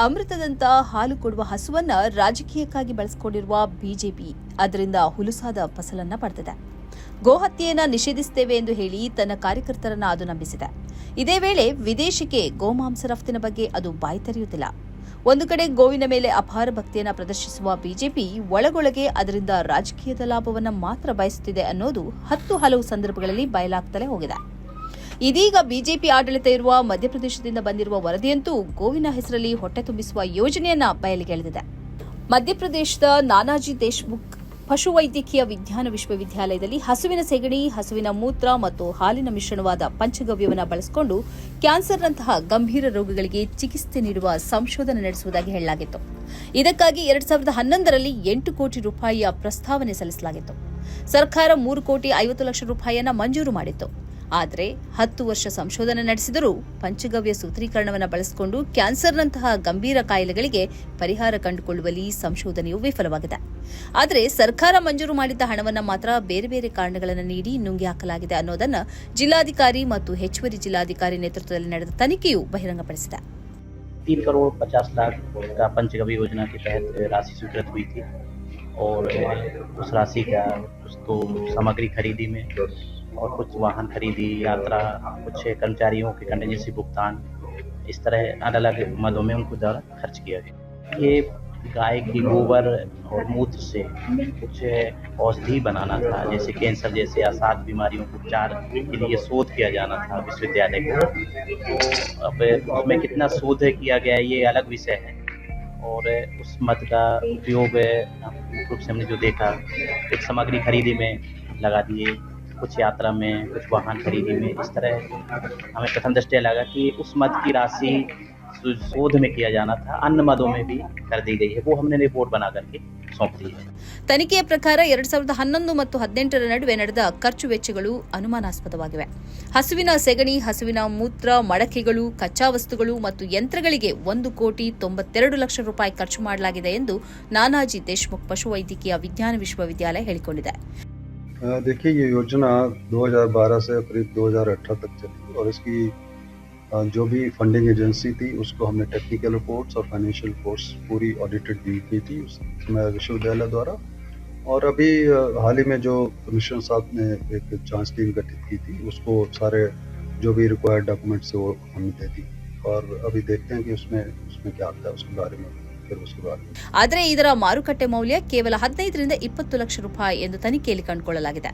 ಅಮೃತದಂತ ಹಾಲು ಕೊಡುವ ಹಸುವನ್ನ ರಾಜಕೀಯಕ್ಕಾಗಿ ಬಳಸಿಕೊಂಡಿರುವ ಬಿಜೆಪಿ ಅದರಿಂದ ಹುಲುಸಾದ ಫಸಲನ್ನ ಪಡೆದಿದೆ. ಗೋಹತ್ಯೆಯನ್ನ ನಿಷೇಧಿಸುತ್ತೇವೆ ಎಂದು ಹೇಳಿ ತನ್ನ ಕಾರ್ಯಕರ್ತರನ್ನ ಅದು ನಂಬಿಸಿದೆ. ಇದೇ ವೇಳೆ ವಿದೇಶಕ್ಕೆ ಗೋಮಾಂಸ ರಫ್ತಿನ ಬಗ್ಗೆ ಅದು ಬಾಯಿ ತೆರೆಯುತ್ತಿಲ್ಲ. ಒಂದು ಕಡೆ ಗೋವಿನ ಮೇಲೆ ಅಪಾರ ಭಕ್ತಿಯನ್ನ ಪ್ರದರ್ಶಿಸುವ ಬಿಜೆಪಿ ಒಳಗೊಳಗೆ ಅದರಿಂದ ರಾಜಕೀಯದ ಲಾಭವನ್ನ ಮಾತ್ರ ಬಯಸುತ್ತಿದೆ ಅನ್ನೋದು ಹಲವು ಸಂದರ್ಭಗಳಲ್ಲಿ ಬಯಲಾಗ್ತಲೇ ಹೋಗಿದೆ. ಇದೀಗ ಬಿಜೆಪಿ ಆಡಳಿತ ಇರುವ ಮಧ್ಯಪ್ರದೇಶದಿಂದ ಬಂದಿರುವ ವರದಿಯಂತೂ ಗೋವಿನ ಹೆಸರಲ್ಲಿ ಹೊಟ್ಟೆ ತುಂಬಿಸುವ ಯೋಜನೆಯನ್ನ ಬಯಲಿಗೆಳೆದಿದೆ. ಮಧ್ಯಪ್ರದೇಶದ ನಾನಾಜಿ ದೇಶ್ಮುಖ್ ಪಶುವೈದ್ಯಕೀಯ ವಿಜ್ಞಾನ ವಿಶ್ವವಿದ್ಯಾಲಯದಲ್ಲಿ ಹಸುವಿನ ಸೆಗಣಿ, ಹಸುವಿನ ಮೂತ್ರ ಮತ್ತು ಹಾಲಿನ ಮಿಶ್ರಣವಾದ ಪಂಚಗವ್ಯವನ್ನು ಬಳಸಿಕೊಂಡು ಕ್ಯಾನ್ಸರ್ನಂತಹ ಗಂಭೀರ ರೋಗಗಳಿಗೆ ಚಿಕಿತ್ಸೆ ನೀಡುವ ಸಂಶೋಧನೆ ನಡೆಸುವುದಾಗಿ ಹೇಳಲಾಗಿತ್ತು. ಇದಕ್ಕಾಗಿ 2011ರಲ್ಲಿ 8 ಕೋಟಿ ರೂಪಾಯಿಯ ಪ್ರಸ್ತಾವನೆ ಸಲ್ಲಿಸಲಾಗಿತ್ತು. ಸರ್ಕಾರ 3 ಕೋಟಿ 50 ಲಕ್ಷ ರೂಪಾಯಿಯನ್ನ ಮಂಜೂರು ಮಾಡಿತ್ತು. ಆದರೆ 10 ವರ್ಷ ಸಂಶೋಧನೆ ನಡೆಸಿದರೂ ಪಂಚಗವ್ಯ ಸೂತ್ರೀಕರಣವನ್ನು ಬಳಸಿಕೊಂಡು ಕ್ಯಾನ್ಸರ್ನಂತಹ ಗಂಭೀರ ಕಾಯಿಲೆಗಳಿಗೆ ಪರಿಹಾರ ಕಂಡುಕೊಳ್ಳುವಲ್ಲಿ ಸಂಶೋಧನೆಯು ವಿಫಲವಾಗಿದೆ. ಆದರೆ ಸರ್ಕಾರ ಮಂಜೂರು ಮಾಡಿದ್ದ ಹಣವನ್ನು ಮಾತ್ರ ಬೇರೆ ಬೇರೆ ಕಾರಣಗಳನ್ನು ನೀಡಿ ನುಂಗಿ ಹಾಕಲಾಗಿದೆ ಅನ್ನೋದನ್ನು ಜಿಲ್ಲಾಧಿಕಾರಿ ಮತ್ತು ಹೆಚ್ಚುವರಿ ಜಿಲ್ಲಾಧಿಕಾರಿ ನೇತೃತ್ವದಲ್ಲಿ ನಡೆದ ತನಿಖೆಯು ಬಹಿರಂಗಪಡಿಸಿದೆ. 3 करोड़ 50 लाख का पंचगव्य योजना के तहत राशि स्वीकृत हुई थी और उस राशि का उसको सामग्री खरीदी में और कुछ वाहन खरीदी, यात्रा, कुछ कर्मचारियों के कंटिजेंसी भुगतान, इस तरह अलग अलग मदों में उनको द्वारा खर्च किया गया. ये गाय की गोबर और मूत्र से कुछ औषधि बनाना था, जैसे कैंसर जैसे आसाद बीमारियों को उपचार के लिए शोध किया जाना था विश्वविद्यालय को. अब उसमें कितना शोध किया गया ये अलग विषय है और उस मद का उपयोग मुख्य रूप से हमने जो देखा, कुछ सामग्री खरीदी में लगा दिए, कुछ यात्रा में, कुछ वाहन खरीदी में. इस तरह हमें प्रथम दृष्टया लगा कि उस मद की राशि शोध में किया जाना था, अन्य मदों में भी कर दी गई है. वो हमने रिपोर्ट बना करके सौंप दी है. ತನಿಖೆಯ ಪ್ರಕಾರ 2011 ಮತ್ತು 2018 ನಡುವೆ ನಡೆದ ಖರ್ಚು ವೆಚ್ಚಗಳು ಅನುಮಾನಾಸ್ಪದವಾಗಿವೆ. ಹಸುವಿನ ಸೆಗಣಿ, ಹಸುವಿನ ಮೂತ್ರ, ಮಡಕೆಗಳು, ಕಚ್ಚಾ ವಸ್ತುಗಳು ಮತ್ತು ಯಂತ್ರಗಳಿಗೆ 1 ಕೋಟಿ 92 ಲಕ್ಷ ರೂಪಾಯಿ ಖರ್ಚು ಮಾಡಲಾಗಿದೆ ಎಂದು ನಾನಾಜಿ ದೇಶ್ಮುಖ್ ಪಶುವೈದ್ಯಕೀಯ ವಿಜ್ಞಾನ ವಿಶ್ವವಿದ್ಯಾಲಯ ಹೇಳಿಕೊಂಡಿದೆ. देखिए, ये योजना 2012 से करीब 2018 तक चली और इसकी जो भी फंडिंग एजेंसी थी उसको हमने टेक्निकल रिपोर्ट्स और फाइनेंशियल रिपोर्ट्स पूरी ऑडिटेड दी गई थी उस समय विश्वविद्यालय द्वारा. और अभी हाल ही में जो कमिश्नर साहब ने एक जांच टीम गठित की थी उसको सारे जो भी रिक्वायर्ड डॉक्यूमेंट्स वो हमने दे दी और अभी देखते हैं कि उसमें क्या आता है उसके बारे में. ಆದರೆ ಇದರ ಮಾರುಕಟ್ಟೆ ಮೌಲ್ಯ ಕೇವಲ 15 ರಿಂದ 20 ಲಕ್ಷ ರೂಪಾಯಿ ಎಂದು ತನಿಖೆಯಲ್ಲಿ ಕಂಡುಕೊಳ್ಳಲಾಗಿದೆ.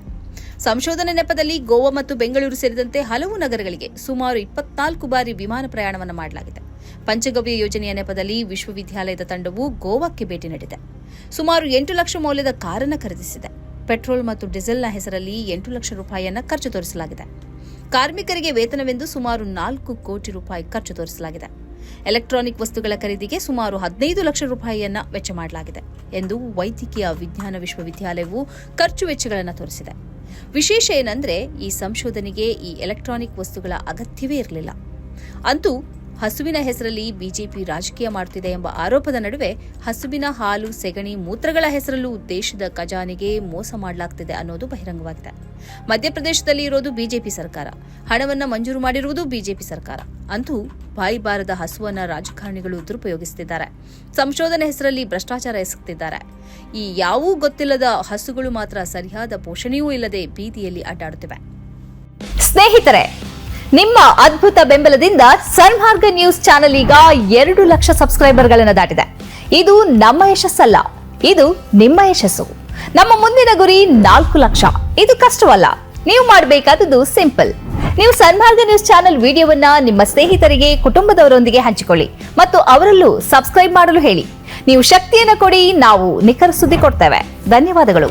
ಸಂಶೋಧನೆ ನೆಪದಲ್ಲಿ ಗೋವಾ ಮತ್ತು ಬೆಂಗಳೂರು ಸೇರಿದಂತೆ ಹಲವು ನಗರಗಳಿಗೆ ಸುಮಾರು 24 ಬಾರಿ ವಿಮಾನ ಪ್ರಯಾಣವನ್ನು ಮಾಡಲಾಗಿದೆ. ಪಂಚಗವ್ಯ ಯೋಜನೆಯ ನೆಪದಲ್ಲಿ ವಿಶ್ವವಿದ್ಯಾಲಯದ ತಂಡವು ಗೋವಾಕ್ಕೆ ಭೇಟಿ ನೀಡಿದೆ. ಸುಮಾರು 8 ಲಕ್ಷ ಮೌಲ್ಯದ ಕಾರನ್ನು ಖರೀದಿಸಿದೆ. ಪೆಟ್ರೋಲ್ ಮತ್ತು ಡೀಸೆಲ್ನ ಹೆಸರಲ್ಲಿ 8 ಲಕ್ಷ ರೂಪಾಯಿಯನ್ನು ಖರ್ಚು ತೋರಿಸಲಾಗಿದೆ. ಕಾರ್ಮಿಕರಿಗೆ ವೇತನವೆಂದು ಸುಮಾರು 4 ಕೋಟಿ ರೂಪಾಯಿ ಖರ್ಚು ತೋರಿಸಲಾಗಿದೆ. ಎಲೆಕ್ಟ್ರಾನಿಕ್ ವಸ್ತುಗಳ ಖರೀದಿಗೆ ಸುಮಾರು 15 ಲಕ್ಷ ರೂಪಾಯಿಯನ್ನ ವೆಚ್ಚ ಮಾಡಲಾಗಿದೆ ಎಂದು ವೈದ್ಯಕೀಯ ವಿಜ್ಞಾನ ವಿಶ್ವವಿದ್ಯಾಲಯವು ಖರ್ಚು ವೆಚ್ಚಗಳನ್ನು ತೋರಿಸಿದೆ. ವಿಶೇಷ ಏನಂದ್ರೆ ಈ ಸಂಶೋಧನೆಗೆ ಈ ಎಲೆಕ್ಟ್ರಾನಿಕ್ ವಸ್ತುಗಳ ಅಗತ್ಯವೇ ಇರಲಿಲ್ಲ. ಅಂತೂ ಹಸುವಿನ ಹೆಸರಲ್ಲಿ ಬಿಜೆಪಿ ರಾಜಕೀಯ ಮಾಡುತ್ತಿದೆ ಎಂಬ ಆರೋಪದ ನಡುವೆ ಹಸುವಿನ ಹಾಲು, ಸೆಗಣಿ, ಮೂತ್ರಗಳ ಹೆಸರಲ್ಲೂ ದೇಶದ ಖಜಾನೆಗೆ ಮೋಸ ಮಾಡಲಾಗ್ತಿದೆ ಅನ್ನೋದು ಬಹಿರಂಗವಾಗಿದೆ. ಮಧ್ಯಪ್ರದೇಶದಲ್ಲಿ ಇರೋದು ಬಿಜೆಪಿ ಸರ್ಕಾರ, ಹಣವನ್ನ ಮಂಜೂರು ಮಾಡಿರುವುದು ಬಿಜೆಪಿ ಸರ್ಕಾರ. ಅಂತೂ ಬಾಯಿ ಬಾರದ ಹಸುವನ್ನ ರಾಜಕಾರಣಿಗಳು ದುರುಪಯೋಗಿಸುತ್ತಿದ್ದಾರೆ. ಸಂಶೋಧನೆ ಹೆಸರಲ್ಲಿ ಭ್ರಷ್ಟಾಚಾರ ಎಸಗುತ್ತಿದ್ದಾರೆ. ಈ ಯಾವೂ ಗೊತ್ತಿಲ್ಲದ ಹಸುಗಳು ಮಾತ್ರ ಸರಿಯಾದ ಪೋಷಣೆಯೂ ಇಲ್ಲದೆ ಬೀದಿಯಲ್ಲಿ ಅಡ್ಡಾಡುತ್ತಿವೆ. ಸ್ನೇಹಿತರೆ, ನಿಮ್ಮ ಅದ್ಭುತ ಬೆಂಬಲದಿಂದ ಸನ್ಮಾರ್ಗ ನ್ಯೂಸ್ ಚಾನೆಲ್ ಈಗ 2 ಲಕ್ಷ ಸಬ್ಸ್ಕ್ರೈಬರ್ಗಳನ್ನು ದಾಟಿದೆ. ಇದು ನಮ್ಮ ಯಶಸ್ಸಲ್ಲ, ಇದು ನಿಮ್ಮ ಯಶಸ್ಸು. ನಮ್ಮ ಮುಂದಿನ ಗುರಿ 4 ಲಕ್ಷ. ಇದು ಕಷ್ಟವಲ್ಲ. ನೀವು ಮಾಡಬೇಕಾದದ್ದು ಸಿಂಪಲ್. ನೀವು ಸನ್ಮಾರ್ಗ ನ್ಯೂಸ್ ಚಾನೆಲ್ ವಿಡಿಯೋವನ್ನ ನಿಮ್ಮ ಸ್ನೇಹಿತರಿಗೆ, ಕುಟುಂಬದವರೊಂದಿಗೆ ಹಂಚಿಕೊಳ್ಳಿ ಮತ್ತು ಅವರಲ್ಲೂ ಸಬ್ಸ್ಕ್ರೈಬ್ ಮಾಡಲು ಹೇಳಿ. ನೀವು ಶಕ್ತಿಯನ್ನು ಕೊಡಿ, ನಾವು ನಿಖರ ಸುದ್ದಿ ಕೊಡ್ತೇವೆ. ಧನ್ಯವಾದಗಳು.